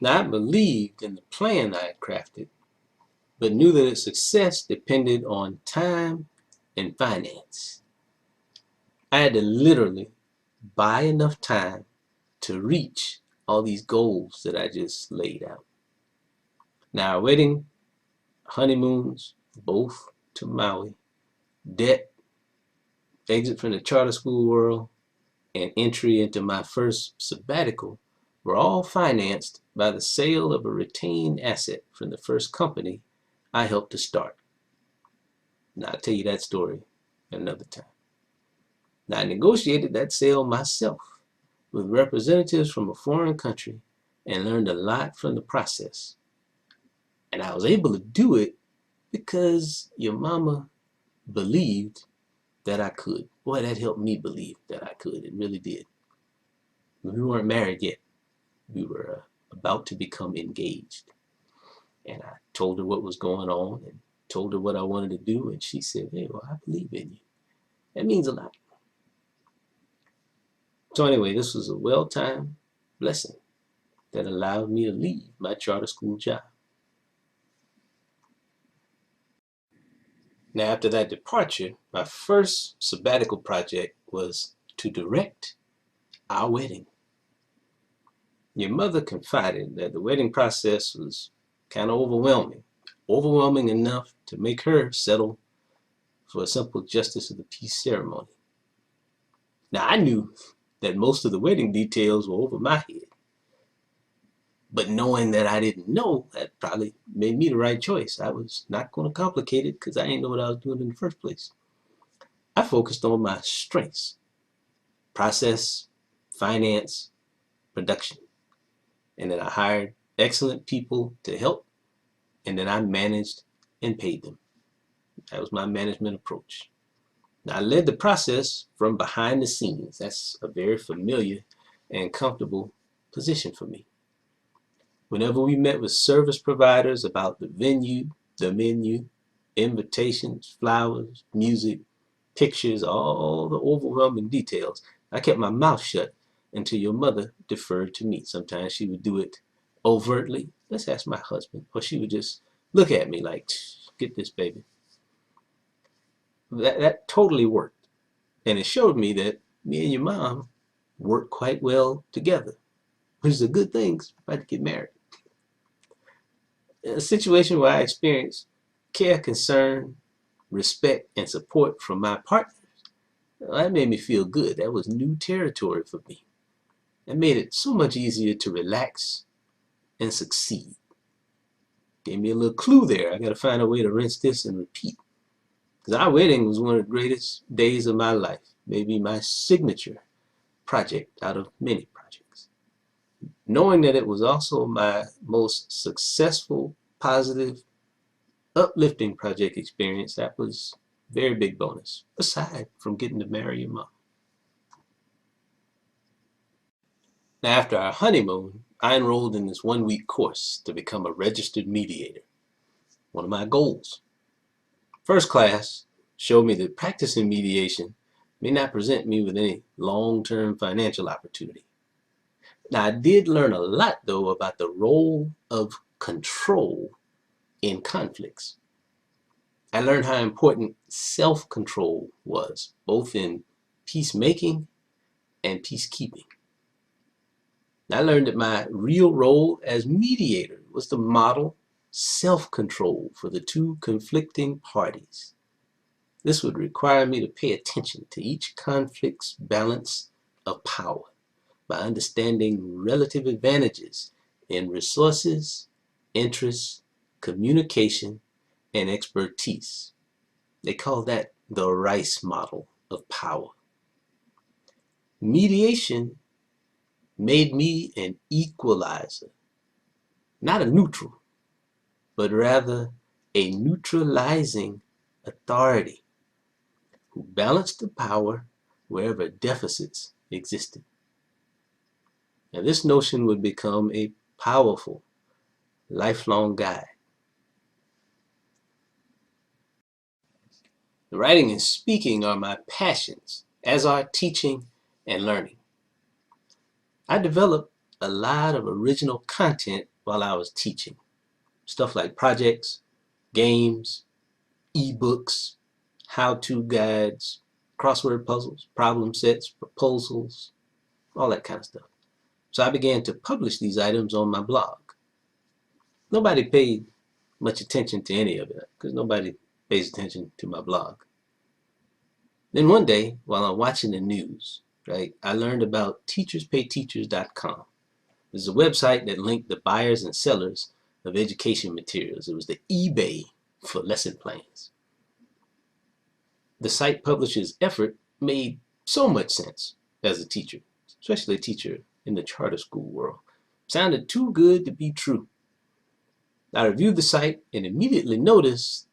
Now, I believed in the plan I had crafted, but knew that its success depended on time and finance. I had to literally buy enough time to reach all these goals that I just laid out. Now, our wedding, honeymoons, both to Maui, debt, exit from the charter school world, and entry into my first sabbatical were all financed by the sale of a retained asset from the first company I helped to start. Now, I'll tell you that story another time. Now, I negotiated that sale myself with representatives from a foreign country and learned a lot from the process. And I was able to do it because your mama believed that I could. Boy, that helped me believe that I could. It really did. We weren't married yet. We were about to become engaged. And I told her what was going on and told her what I wanted to do. And she said, hey, well, I believe in you. That means a lot. So anyway, this was a well-timed blessing that allowed me to leave my charter school job. Now, after that departure, my first sabbatical project was to direct our wedding. Your mother confided that the wedding process was kind of overwhelming enough to make her settle for a simple justice of the peace ceremony. Now, I knew that most of the wedding details were over my head, but knowing that I didn't know, that probably made me the right choice. I was not going to complicate it because I didn't know what I was doing in the first place. I focused on my strengths: process, finance, production. And then I hired excellent people to help, and then I managed and paid them. That was my management approach. Now, I led the process from behind the scenes. That's a very familiar and comfortable position for me. Whenever we met with service providers about the venue, the menu, invitations, flowers, music, pictures, all the overwhelming details, I kept my mouth shut until your mother deferred to me. Sometimes she would do it overtly. Let's ask my husband. Or she would just look at me like, get this, baby. That totally worked. And it showed me that me and your mom work quite well together, which is a good thing because we're about to get married. In a situation where I experienced care, concern, respect, and support from my partners, that made me feel good. That was new territory for me. It made it so much easier to relax and succeed. Gave me a little clue there. I got to find a way to rinse this and repeat. Because our wedding was one of the greatest days of my life, maybe my signature project out of many projects. Knowing that it was also my most successful, positive, uplifting project experience, that was a very big bonus, aside from getting to marry your mom. Now, after our honeymoon, I enrolled in this one-week course to become a registered mediator, one of my goals. First class showed me that practicing mediation may not present me with any long-term financial opportunity. Now, I did learn a lot, though, about the role of control in conflicts. I learned how important self-control was, both in peacemaking and peacekeeping. I learned that my real role as mediator was to model self-control for the two conflicting parties. This would require me to pay attention to each conflict's balance of power by understanding relative advantages in resources, interests, communication, and expertise. They call that the Rice model of power. Mediation made me an equalizer, not a neutral, but rather a neutralizing authority who balanced the power wherever deficits existed. Now, this notion would become a powerful, lifelong guide. The writing and speaking are my passions, as are teaching and learning. I developed a lot of original content while I was teaching. Stuff like projects, games, ebooks, how-to guides, crossword puzzles, problem sets, proposals, all that kind of stuff. So I began to publish these items on my blog. Nobody paid much attention to any of it because nobody pays attention to my blog. Then one day, while I'm watching the news, right, I learned about teacherspayteachers.com. This is a website that linked the buyers and sellers of education materials. It was the eBay for lesson plans. The site publisher's effort made so much sense as a teacher, especially a teacher in the charter school world. Sounded too good to be true. I reviewed the site and immediately noticed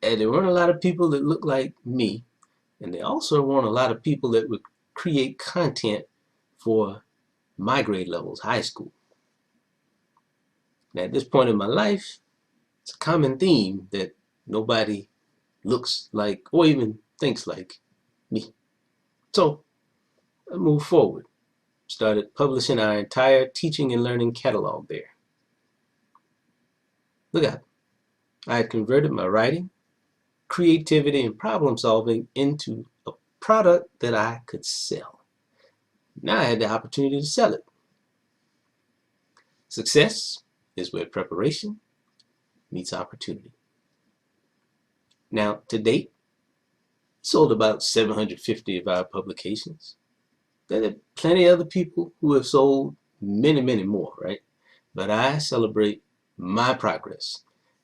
that there weren't a lot of people that looked like me, and there also weren't a lot of people that would create content for my grade levels, high school. Now, at this point in my life, it's a common theme that nobody looks like or even thinks like me. So I moved forward, started publishing our entire teaching and learning catalog there. Look out, I had converted my writing, creativity, and problem solving into a product that I could sell. Now I had the opportunity to sell it. Success is where preparation meets opportunity. Now, to date, sold about 750 of our publications. There are plenty of other people who have sold many, many more, right? But I celebrate my progress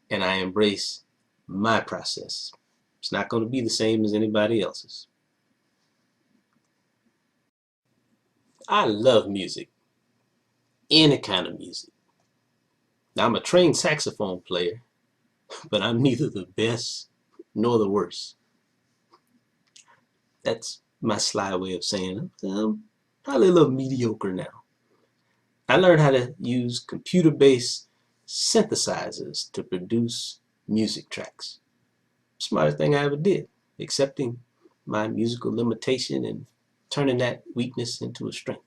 and I embrace my process. It's not going to be the same as anybody else's. I love music, any kind of music. Now, I'm a trained saxophone player, but I'm neither the best nor the worst. That's my sly way of saying I'm probably a little mediocre now. I learned how to use computer-based synthesizers to produce music tracks. Smartest thing I ever did, accepting my musical limitation and turning that weakness into a strength.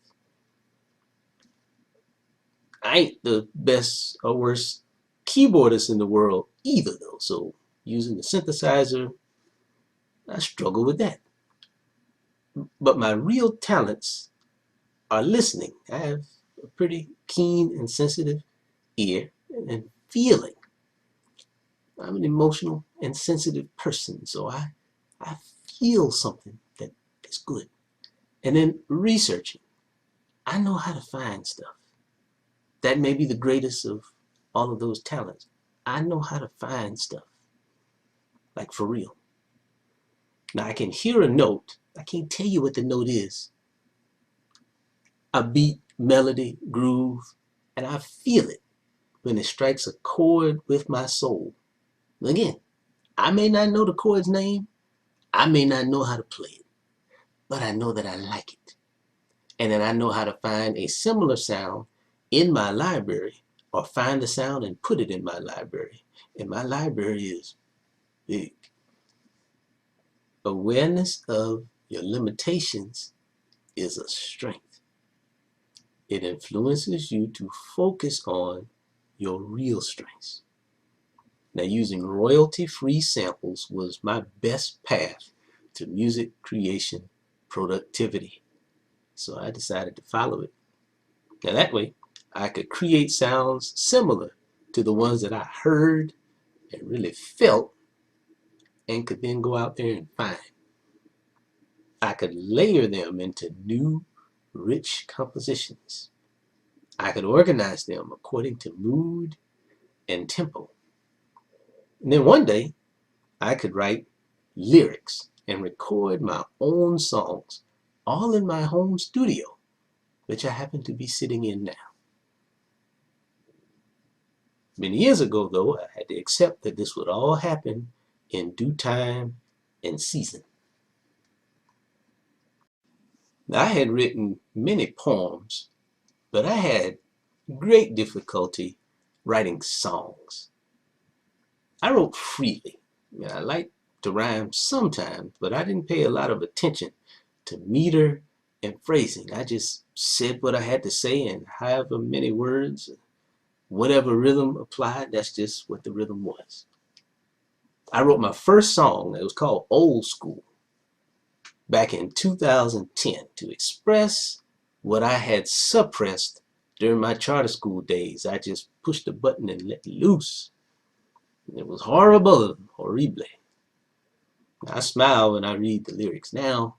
I ain't the best or worst keyboardist in the world either, though. So using the synthesizer, I struggle with that. But my real talents are listening. I have a pretty keen and sensitive ear and feeling. I'm an emotional and sensitive person, so I feel something that is good. And then researching. I know how to find stuff. That may be the greatest of all of those talents. I know how to find stuff. Like for real. Now I can hear a note. I can't tell you what the note is. A beat, melody, groove, and I feel it when it strikes a chord with my soul. Again, I may not know the chord's name. I may not know how to play it. But I know that I like it. And then I know how to find a similar sound in my library or find the sound and put it in my library. And my library is big. Awareness of your limitations is a strength. It influences you to focus on your real strengths. Now, using royalty-free samples was my best path to music creation productivity. So I decided to follow it. Now that way, I could create sounds similar to the ones that I heard and really felt and could then go out there and find. I could layer them into new, rich compositions. I could organize them according to mood and tempo. And then one day, I could write lyrics and record my own songs, all in my home studio, which I happen to be sitting in now. Many years ago, though, I had to accept that this would all happen in due time and season. Now, I had written many poems, but I had great difficulty writing songs. I wrote freely. I liked to rhyme sometimes, but I didn't pay a lot of attention to meter and phrasing. I just said what I had to say in however many words. whatever rhythm applied, that's just what the rhythm was. I wrote my first song, it was called Old School, back in 2010 to express what I had suppressed during my charter school days. I just pushed the button and let loose. It was horrible, horrible. I smile when I read the lyrics now,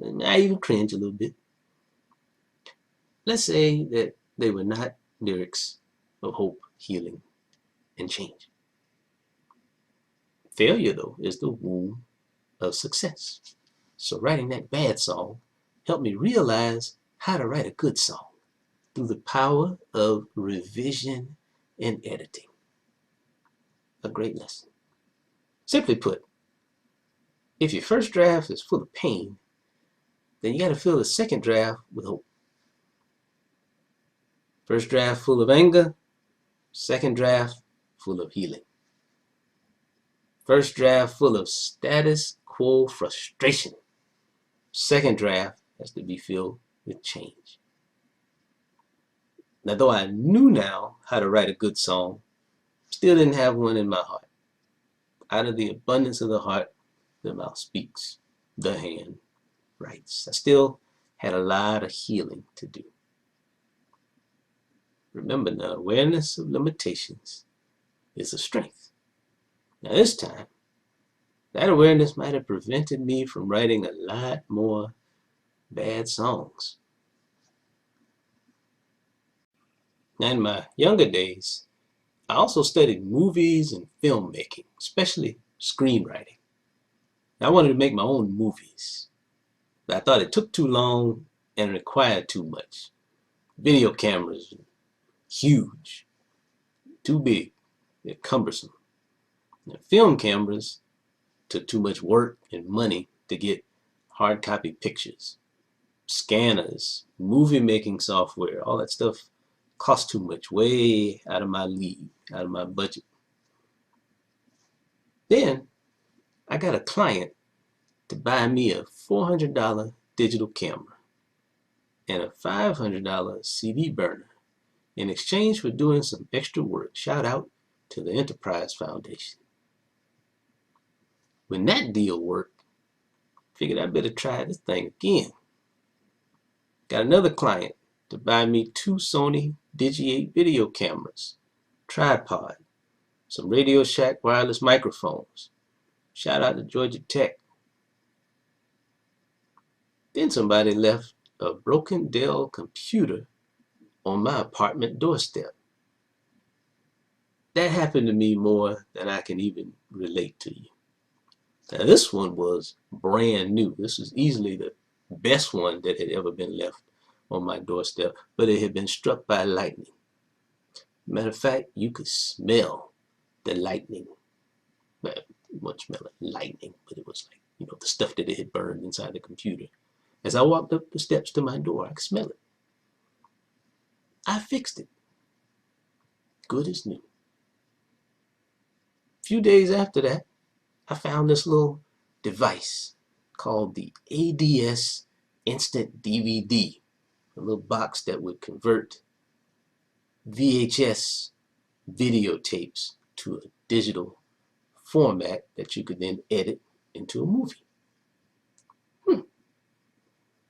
and I even cringe a little bit. Let's say that they were not lyrics of hope, healing, and change. Failure, though, is the womb of success. So writing that bad song helped me realize how to write a good song through the power of revision and editing. A great lesson. Simply put, if your first draft is full of pain, then you got to fill the second draft with hope. First draft full of anger, second draft full of healing. First draft full of status quo frustration. Second draft has to be filled with change. Now, though I knew now how to write a good song, still didn't have one in my heart. Out of the abundance of the heart, the mouth speaks, the hand writes. I still had a lot of healing to do. Remember now, awareness of limitations is a strength. Now this time, that awareness might have prevented me from writing a lot more bad songs. Now in my younger days, I also studied movies and filmmaking, especially screenwriting. I wanted to make my own movies, but I thought it took too long and required too much. Video cameras, huge, too big, they're cumbersome. Now, film cameras took too much work and money to get hard copy pictures. Scanners, movie making software, all that stuff cost too much, way out of my league, out of my budget. Then I got a client to buy me a $400 digital camera and a $500 CD burner in exchange for doing some extra work. Shout out to the Enterprise Foundation. When that deal worked, figured I better try this thing again. Got another client to buy me 2 Sony Digi-8 video cameras, tripod, some Radio Shack wireless microphones. Shout out to Georgia Tech. Then somebody left a broken Dell computer on my apartment doorstep. That happened to me more than I can even relate to you. Now this one was brand new. This was easily the best one that had ever been left on my doorstep, but it had been struck by lightning. Matter of fact, you could smell the lightning. Well, you wouldn't smell like lightning, but it was like, the stuff that it had burned inside the computer. As I walked up the steps to my door, I could smell it. I fixed it. Good as new. A few days after that, I found this little device called the ADS Instant DVD, a little box that would convert VHS videotapes to a digital format that you could then edit into a movie.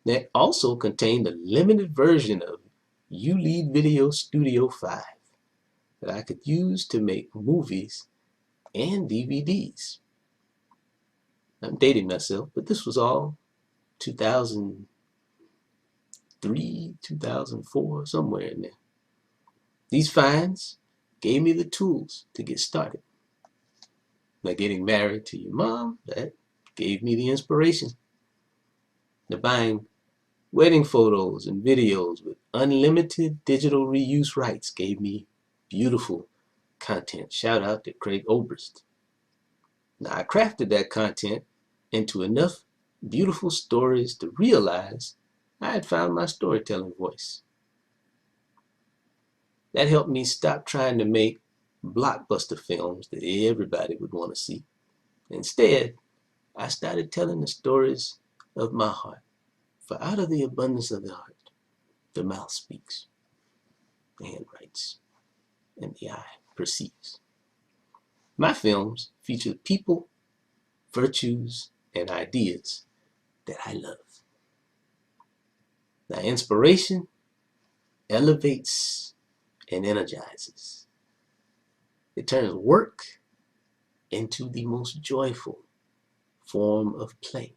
That also contained a limited version of ULEAD Video Studio 5 that I could use to make movies and DVDs. I'm dating myself, but this was all 2003, 2004, somewhere in there. These finds gave me the tools to get started. Now, getting married to your mom, that gave me the inspiration. Now, buying wedding photos and videos with unlimited digital reuse rights gave me beautiful content. Shout out to Craig Oberst. Now, I crafted that content into enough beautiful stories to realize I had found my storytelling voice. That helped me stop trying to make blockbuster films that everybody would want to see. Instead, I started telling the stories of my heart. For out of the abundance of the heart, the mouth speaks, the hand writes. and the eye perceives. My films feature the people, virtues, and ideas that I love. Now, inspiration elevates and energizes. It turns work into the most joyful form of play.